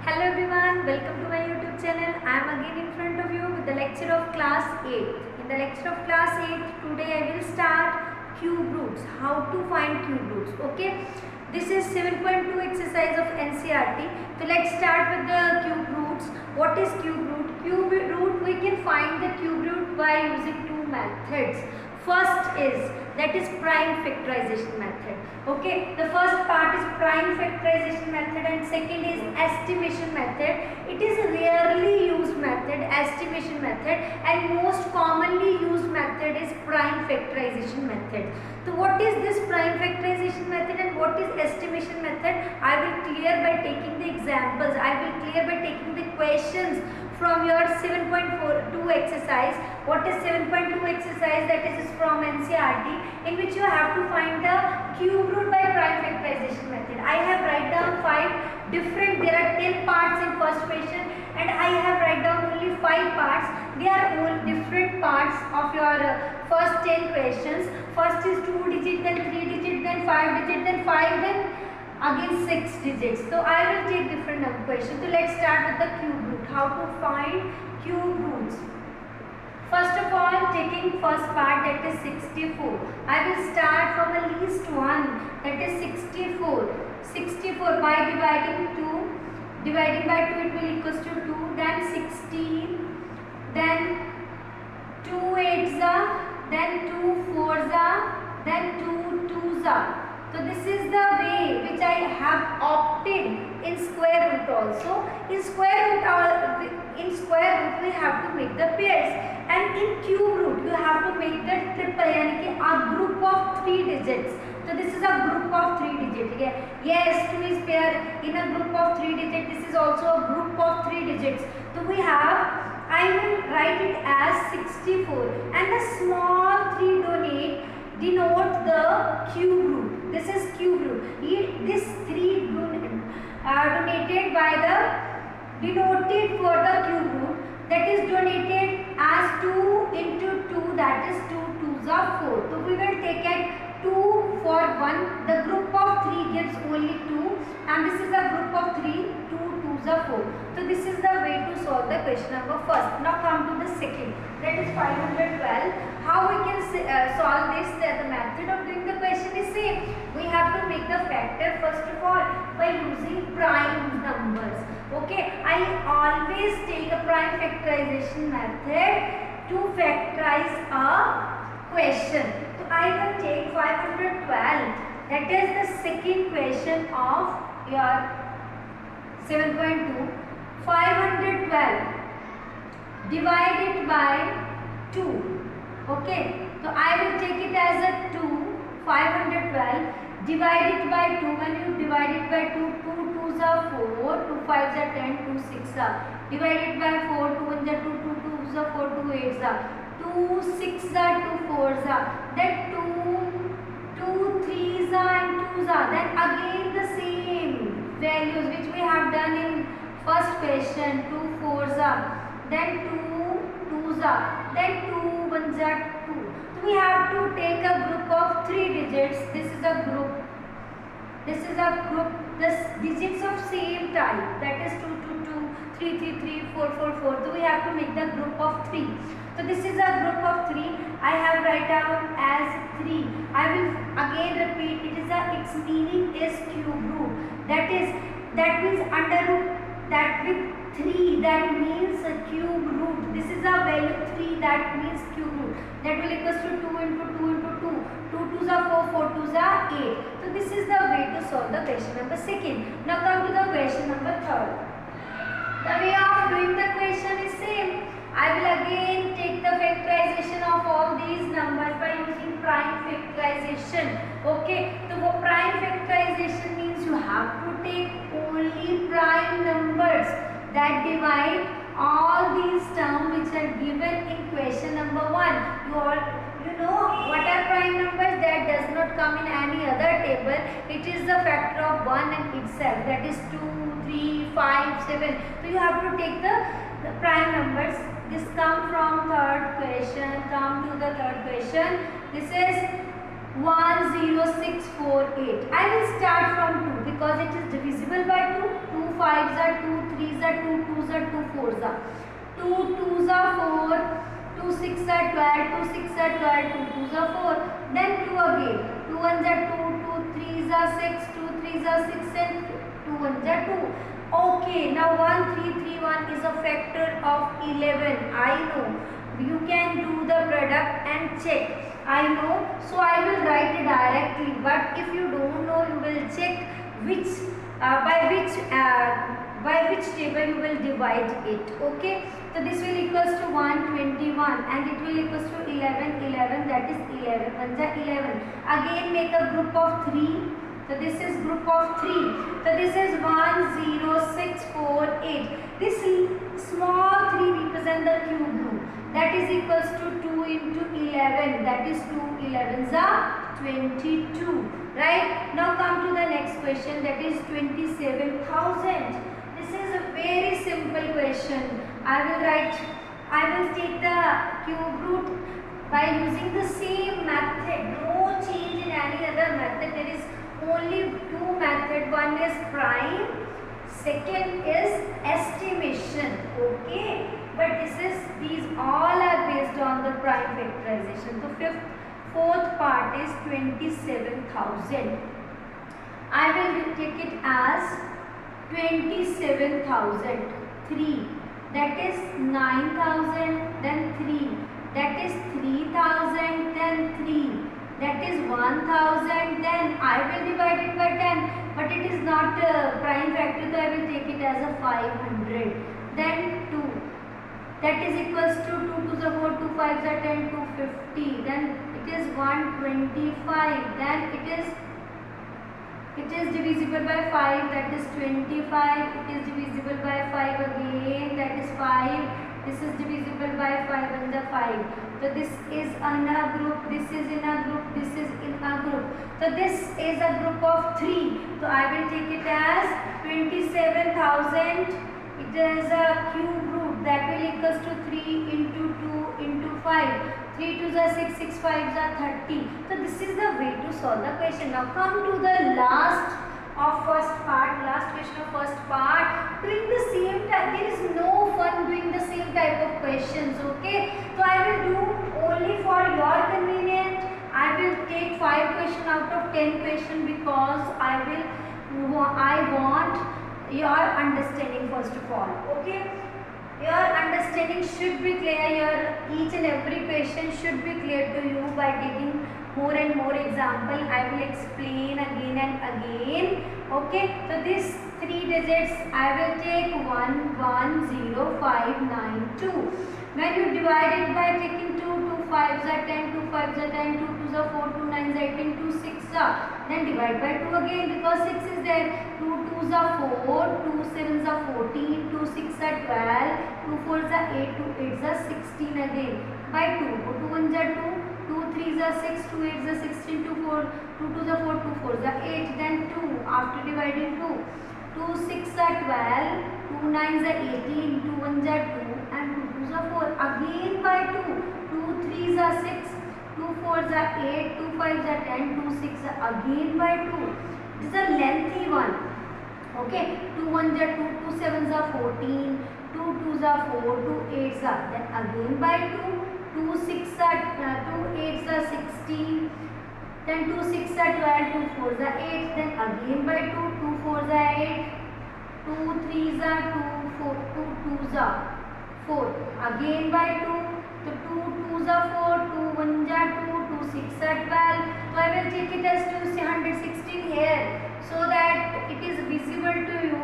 Hello everyone, welcome to my YouTube channel. I am again in front of you with the lecture of class 8. In the lecture of class 8, today I will start cube roots, how to find cube roots. Okay, this is 7.2 exercise of NCERT. So let's start with the cube roots. What is cube root? Cube root, we can find the cube root by using two methods. First is prime factorization method. Okay, the first part is prime factorization method and second is estimation method. It is a rarely used method, estimation method, and most commonly used method is prime factorization method. So what is this prime factorization method and what is estimation method? I will clear by taking the examples. I will clear by taking the questions from your 7.2 exercise. What is 7.2 exercise? That is from NCERT, in which you have to find the cube root by prime factorization method. I have write down 5 different, there are 10 parts in first question and I have write down only 5 parts. They are all different parts of your first 10 questions. First is 2 digit, then 3 digit, then 5 digit, then 5, then again 6 digits. So I will take different questions. So let's start with the cube root. How to find cube roots? First of all, taking first part, that is 64. I will start from the least one, that is 64. 64 by dividing 2. Dividing by 2, it will equals to 2. Then 16. Then 2 8s are. Then 2 4s are. Then 2 2s are. So this is the way which I have opted in square root also. In square root we have to make the pairs, and in cube root you have to make the triple, यानी कि a group of 3 digits. So this is a group of 3 digits. Yes, 2 is pair in a group of 3 digits. This is also a group of 3 digits. So we have, I will write it as 64, and the small 3 denote the cube root. This is cube root. This 3 donated by the denoted for the cube root, that is donated as 2 into 2, that is 2 2s are 4. So we will take it 2 for 1. The group of 3 gives only 2, and this is a group of 3, 2 2s are 4. So this is the way to solve the question number first. Now come to the second, that is 512. How we can solve this? The method of doing the question is same. We have to make the factor first of all by using prime numbers. Okay, I always take a prime factorization method to factorize a question. So I will take 512. That is the second question of your 7.2. 512 divided by 2. Okay, so I will take it as a 2. 512 divided by 2. When you divide it by 2, 2 2s are 4, 2 5s are 10, 2 6s are. Divided by 4, 2 1s are 2, 2 2s are 4, 2 8s are. 2 6s are 2 4s are. Then 2 3s are and 2s are. Then again the same values which we have done in first question. 2 4s are. Then 2 2s are. Then 2 1s are 2. So we have to take a group of 3 digits. This is a group. This is a group. The digits of same type. That is 2 2 2, 3 3 3, 4 4 4. So we have to make the group of 3. So this is a group of 3. I have write down as 3. I will again repeat. Its meaning is cube root. That means under root. That with 3, that means a cube root. This is a value 3, that means cube root. That will equals to 2 into 2 into 2. 2 2s are 4, 4 2s are 8. So this is the way to solve the question number second. Now come to the question number third. The way of doing the question is same. I will again take the factorization of all these numbers by using prime factorization. Okay, so for prime factorization means you have to take only prime numbers that divide all these terms which are given in question number 1. You know what are prime numbers? That does not come in any other table. It is the factor of 1 and itself. That is 2, 3, 5, 7. So you have to take the prime numbers. This come from third question. Come to the third question. This is 10648. I will start from 2 because it is divisible by 2. 2 5s are 2, 3s are 2, 2s are 2, 4s are 2, 2s are 4, 2 6 are 12, 2 6 are 12, 2 2s are 4, then 2 again, 2 1s are 2, 2 3s are 6, 2 3s are 6 and 2 1s are 2. Okay, now 1331 is a factor of 11. I know. You can do the product and check. I know, so I will write it directly, but if you don't know, you will check which by which table you will divide it. Okay, so this will equals to 121 and it will equals to 11, 11, that is 11 1s are 11. Again make a group of 3. So this is group of 3. So this is 1 0 6 4 8. This small 3 represent the cube root. That is equals to 2 into 11. That is 2 11s are 22. Right? Now come to the next question. That is 27,000. This is a very simple question. I will take the cube root by using the same method. No change in any other method. There is only two methods. One is prime, second is estimation. Okay, but these all are based on the prime factorization. So fourth part is 27,000. I will take it as 27,000 3, that is 9,000, then 3, that is 3,000, then 3, that is 1,000, then I will divide it by 10, but it is not a prime factor, so I will take it as a 500, then 2, that is equals to 2 to the 4, 2 5s are 10, 250, then it is 125, then it is divisible by 5, that is 25, it is divisible by 5 again, that is 5, this is divisible by 5 and the 5. So this is in a group, this is in a group, this is in a group. So this is a group of 3. So I will take it as 27,000. It is a cube root, that will equals to 3 into 2 into 5. 3 2s are 6, 6 5s are 30. So this is the way to solve the question. Now come to the last question of first part. Doing the same type, there is no fun doing the same type of questions. Okay, so I will do only for your convenience. I will take 5 questions out of 10 questions because I want your understanding first of all. Okay, your understanding should be clear. Each and every question should be clear to you by taking more and more example. I will explain again and again. Okay, so these 3 digits I will take 1 1 0 5 9 2. When you divide it by taking 2 5s are 10, 2 5s are 10, 2 2s are 4, 2 9s are 18, 2 6s are, then divide by 2 again because 6 is there, 2 2s are 4, 2 7s are 14, 2 6s are 12, 2 4s are 8, 2 8s are 16 again, by 2, 2 1s are 2, 2 3s are 6, 2 8s are 16, 2 4, 2 2s are 4, 2 4s are 8, then 2 after dividing 2, 2 6s are 12, 2 9s are 18, 2 1s are 2 and 2 2s are 4, again by 2, 2 3s are 6, 2 4s are 8, 2 5s are 10, 2 6s are again by 2. This is a lengthy one. Okay, 2 1s are 2, 2 7s are 14, 2 2s are 4, 2 8s are, then again by 2, 2 6s are 2 8s are 16, then 2 6s are 12, 2 4s are 8, then again by 2, 2 4s are 8, 2 3s are 2, 4, 2 2s are 4, again by 2, so 2 2s are 4, 2 1s are 2, 2 6s are 12, so I will take it as 216 here so that it is visible to you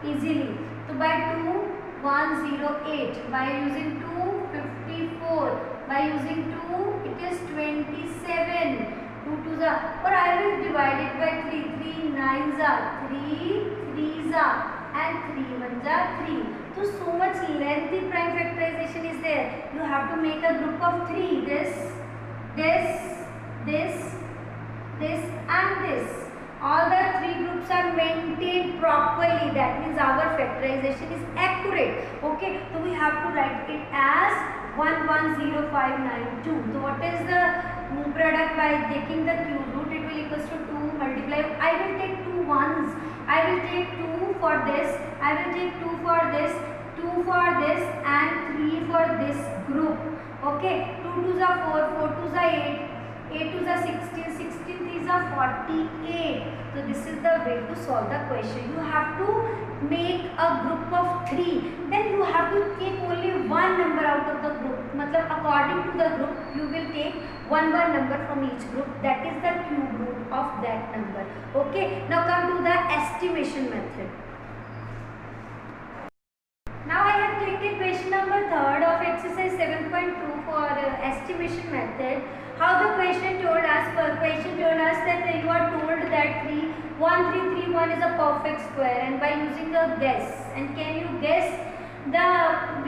easily. So by 2 108, by using 2 54, by using 2 it is 27, 2 2s are, or I will divide it by 3, 3 9s are 3, 3s are and 3 1s are 3. So much lengthy prime factorization is there. You have to make a group of 3, this and this. All the 3 groups are maintained properly. That means our factorization is accurate. Okay, so we have to write it as 110592. So what is the product by taking the cube root? It will equals to 2 multiply. I will take 2 1s. I will take 2 for this, I will take 2 for this, 2 for this and 3 for this group. Okay, 2 2s are 4, 4 2s are 8, 8 2s are 16, 16 3s are 48. So this is the way to solve the question. You have to make a group of 3. Then you have to take only one number out of the group. Matlab according to the group, you will take one number from each group. That is the cube root of that number. Okay. Now come to the estimation method. Now I have taken question number 3rd of exercise 7.2 for estimation method. How the question told us that you are told that 1331 is a perfect square, and by using a guess, and can you guess the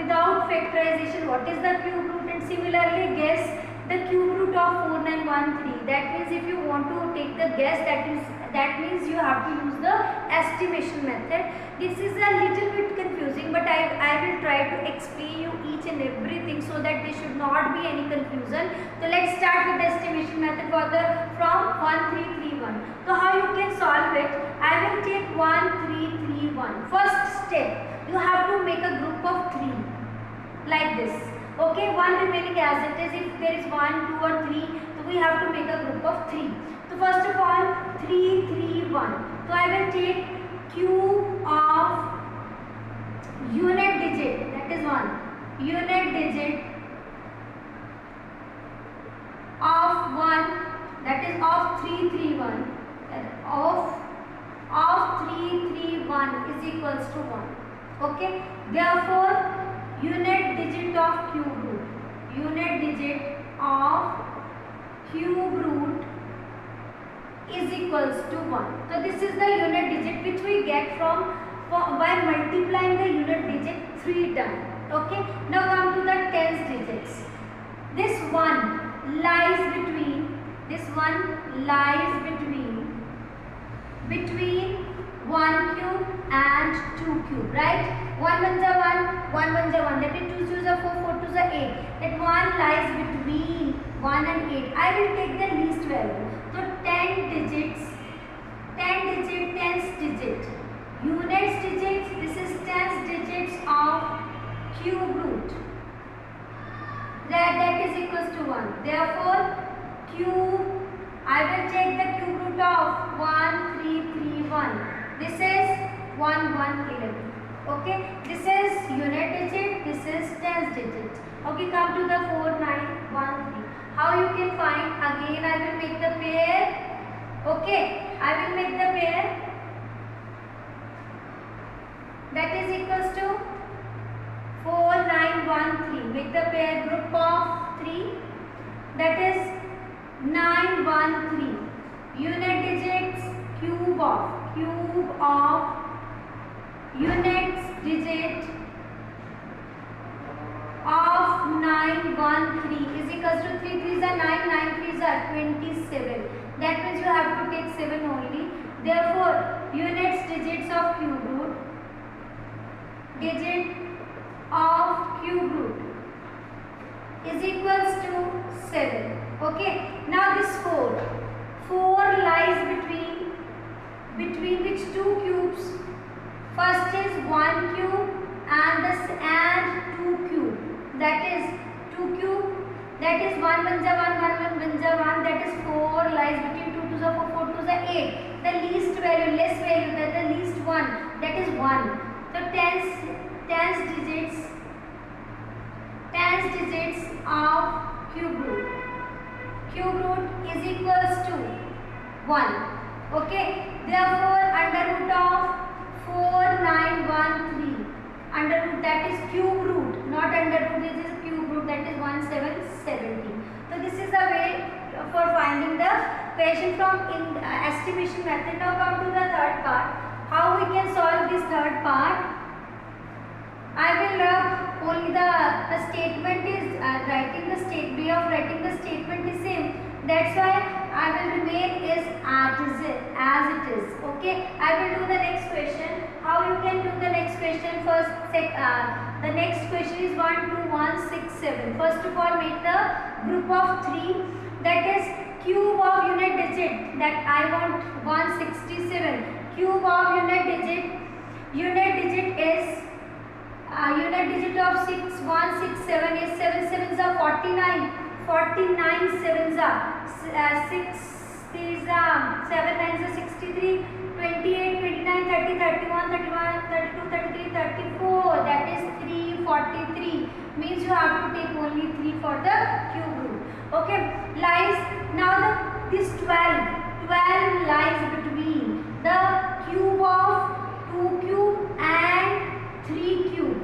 without factorization what is the cube root, and similarly guess the cube root of 4913. That means if you want to take the guess, that means you have to use the estimation method. This is a little bit confusing, but I will try to explain you each and everything so that there should not be any confusion. So let's start with the estimation method from 1331. So how you can solve it? I will take 1331. First step, you have to make a group of 3 like this. Okay, 1 remaining as it is. If there is 1, 2 or 3, so we have to make a group of 3. So first of all, 3 3 1. So I will take cube of unit digit, that is 1, unit digit of 1, that is of 331, of 331 is equals to 1. Okay, therefore unit digit of cube root, unit digit of cube root is equals to 1. So this is the unit digit which we get from by multiplying the unit digit 3 times. Okay, now come to the tens digits. This one lies between 1 cube and 2 cube, right? 1 1 is 1, 1 1 is 1, that is 2 2 is 4, 4 2 is 8. That one lies between 1 and 8. I will take the least value. So 10 digits, tens digit, units digits, this is tens digits of cube root. That is equals to 1. Therefore, I will take the cube root of 1331. This is 1111. Okay, this is unit digit, this is tens digit. Okay, come to the 4913. How you can find? Again, I will make the pair. Okay, I will make the pair. That is equals to 4913. Make the pair group of 3. That is 913. Unit digits cube of units digit of 913 is equals to 3 3s are 9, 9 3s are 27. That means you have to take 7 only. Therefore, units digits of cube root, digit of cube root is equals to 7. Okay. Now this 4 lies between which two cubes? First is 1 cube and 2 cube. That is 2 cube. That is 1 1 ja 1, 1 1 ja 1. That is 4 lies between 2 2 ja 4, 4 2 ja 8. The least value, less value, that the least one, that is 1. So tens digits of cube root. Cube root is equals to 1. Okay. Therefore, under root of 4913. Under root, that is cube root, not under root, this is cube root, that is 1770. So this is the way for finding the question from estimation method. Now come to the third part. How we can solve this third part? I will only the statement is way of writing the statement is same. That's why I will remain as it is. Okay. I will do the next question. How you can do the next question? First, the next question is 1 2 1 6 7. First of all, make the group of 3. That is cube of unit digit. That I want 167. Cube of unit digit Unit digit is unit digit of 6 1 6 7 is 7 sevens are 49, 49 sevens are 6 threes are 7 nines are 63, 28 29 30 31 31 32 33 34, that is 343. Means you have to take only 3 for the cube root. Okay, lies now this 12 lies between the cube of 2 cube and 3 cube.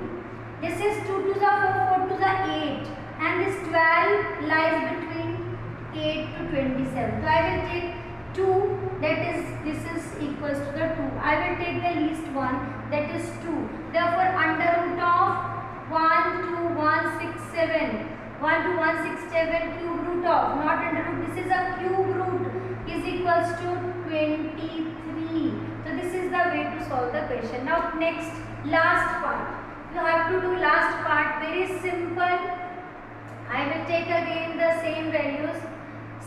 This is 2 to the 4, 4 to the 8, and this 12 lies between 8 to 27. So I will take 2, that is this is equals to the 2. I will take the least one, that is 2. Therefore under root of 1 to 167, 1 to 167 cube root of, not under root, this is a cube root, is equals to 23. So this is the way to solve the question. Now next, last part. You have to do last part, very simple. I will take again the same values,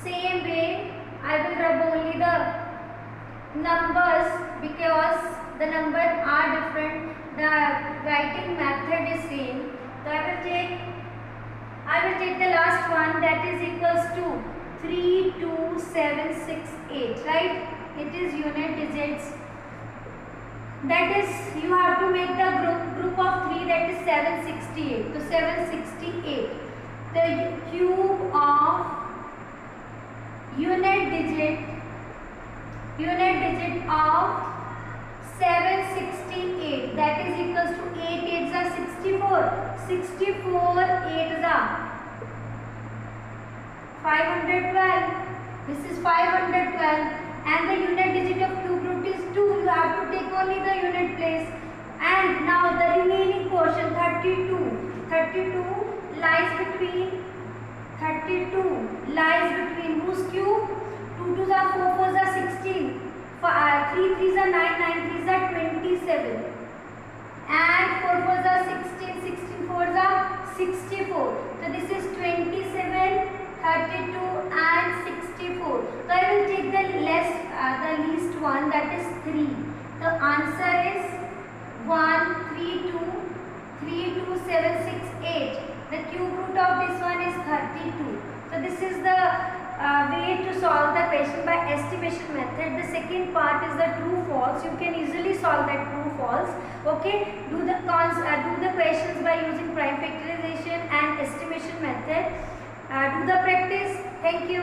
same way. I will rub only the numbers because the numbers are different. The writing method is same. So I will take the last one, that is equals to 32768, right? It is unit digits. That is, you have to make the group of 3, that is 768. So 768. The cube of unit digit of 768, that is equals to 8 8s are 64. 64 8s are 512. This is 512. And the unit digit of cube root is 2. You have to take only the unit place. And now the remaining portion 32. 32 lies between whose cube? 2 2s are 4 4s are 16. 3 3s are 9 9 3s are 27. And 4 4s are 16 16 4s are 64. So this is 27, 32 and 64. So I will take the least one, that is 3. The answer is 132,32768. The cube root of this one is 32. So this is the way to solve the question by estimation method. The second part is the true false. You can easily solve that true false. Okay, do the questions by using prime factorization and estimation method. Do the practice. Thank you.